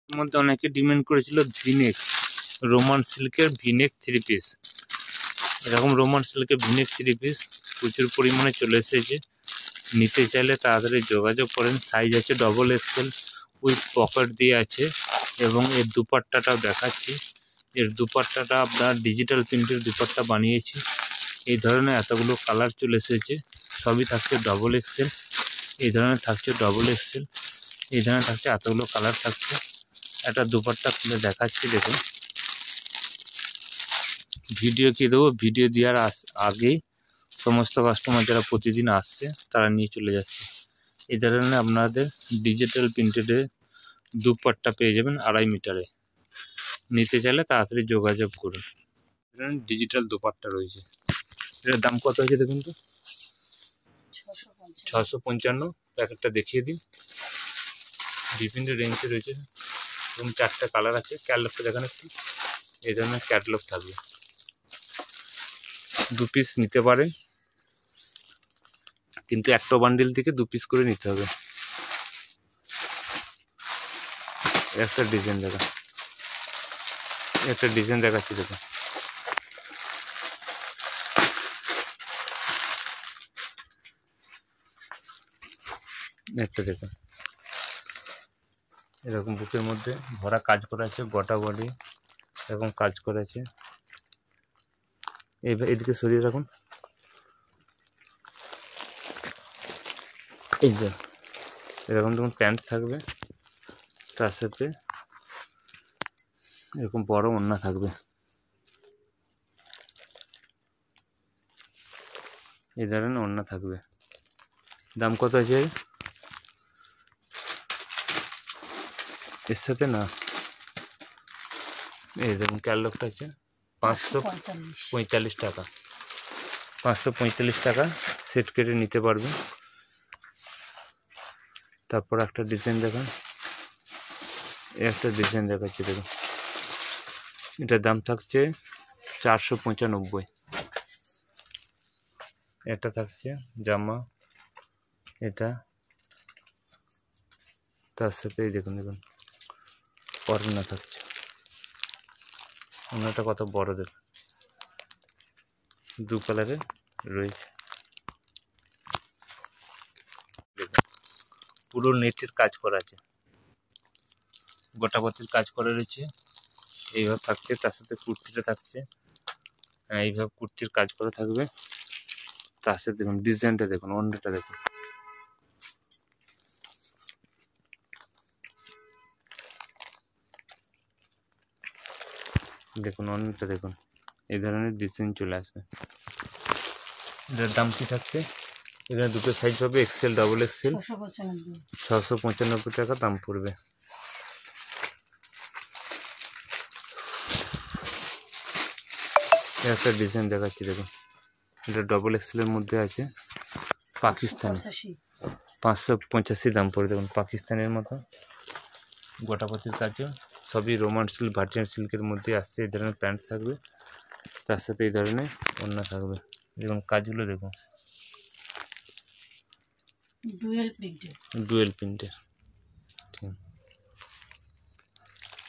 এর মধ্যে অনেকে ডিমান্ড করেছিল ভিনেক, রোমান সিল্কের ভিনেক 3 পিস। এরকম রোমান সিল্কের ভিনেক 3 পিস প্রচুর পরিমাণে চলে এসেছে। নিতে চাইলে তাড়াতাড়ি যোগাযোগ করেন। সাইজ আছে ডবল এক্সেল উইথ পকেট দিয়ে আছে এবং এর দুপাট্টাটাও দেখাচ্ছি। এর দুপাট্টাটা আপনার ডিজিটাল প্রিন্টের দুপাট্টা বানিয়েছি। এই ধরনের এতগুলো কালার চলে এসেছে। সবই থাকছে ডবল এক্সেল। এই ধরনের থাকছে ডবল এক্সেল। এই ধরনের থাকছে এতগুলো কালার থাকছে। একটা দুপাট্টা খুলে দেখাচ্ছি দেখুন। ভিডিও কি দেবো, ভিডিও দেওয়ার আগেই সমস্ত কাস্টমার যারা প্রতিদিন আসছে তারা নিয়ে চলে যাচ্ছে। এই ধরনের আপনাদের ডিজিটাল প্রিন্টেডে দুপাট্টা পেয়ে যাবেন 2.5 মিটারে। নিতে চাইলে তাড়াতাড়ি যোগাযোগ করুন। ডিজিটাল দুপাট্টা রয়েছে। এটার দাম কত হয়েছে দেখুন তো, 655। প্যাকেটটা দেখিয়ে দিন। বিভিন্ন রেঞ্জে রয়েছে এবং 4টা কালার আছে। ক্যাটলগটা দেখান একটু। এই ধরনের ক্যাটলগ থাকবে। 2 পিস নিতে পারেন, কিন্তু একটা বান্ডিল থেকে 2 পিস করে নিতে হবে। একটা ডিজাইন দেখাচ্ছি দেখুন। একটা দেখুন, এরকম বুকের মধ্যে ভরা কাজ করা আছে, গোটা বডি এরকম কাজ করা আছে। এদিকে সরিয়ে রাখুন। এই যে এরকম দেখুন প্যান্ট থাকবে, তার সাথে এরকম বড় ওড়না থাকবে। এই ধরনের ওড়না থাকবে। দাম কত আছে এর সাথে? না, এই দেখুন ক্যাটলগটা আছে 545 টাকা। 545 টাকা সেট কেটে নিতে পারবেন। তারপর একটা ডিজাইন দেখান। একটা ডিজাইন দেখাচ্ছি দেখুন। এটার দাম থাকছে 495। এটা থাকছে জামা, এটা তার সাথে দেখুন ওড়না থাকছে। ওড়নাটা কত বড় দেখুন, 2 কালারের রয়েছে। দেখুন পুরো নেটের কাজ করা আছে, গোটাপতির কাজ করা রয়েছে। এইভাবে থাকছে, তার সাথে কুর্তিটা থাকছে। এইভাবে কুর্তির কাজ করা থাকবে। তার সাথে দেখুন ডিজাইনটা দেখুন, ওড়নাটা দেখুন। দেখুন ওড়নাটা দেখুন, এই ধরনের ডিজাইন চলে আসবে। এটার দাম কি থাকছে? এখানে দুটো সাইজ পাবে, এক্সেল ডবল এক্সেল। 695 টাকা দাম পড়বে। একটা ডিজাইন দেখাচ্ছি দেখুন। এটা ডবল এক্সেলের মধ্যে আছে, পাকিস্তানি। 585 দাম পড়ে। দেখুন পাকিস্তানের মতো গোটাপতির কাজও, সবই রোমান সিল্ক ভার্জিন সিল্কের মধ্যে আসছে। এই ধরনের প্যান্ট থাকবে, তার সাথে এই ধরনের ওড়না থাকবে। দেখুন কাজগুলো দেখুন, ডুয়েল প্রিন্টের। ঠিক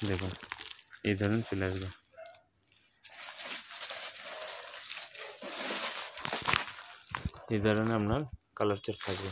দেখুন এই ধরনের চলে আসবে। এই ধরনের আপনার কালার চার্ট থাকবে।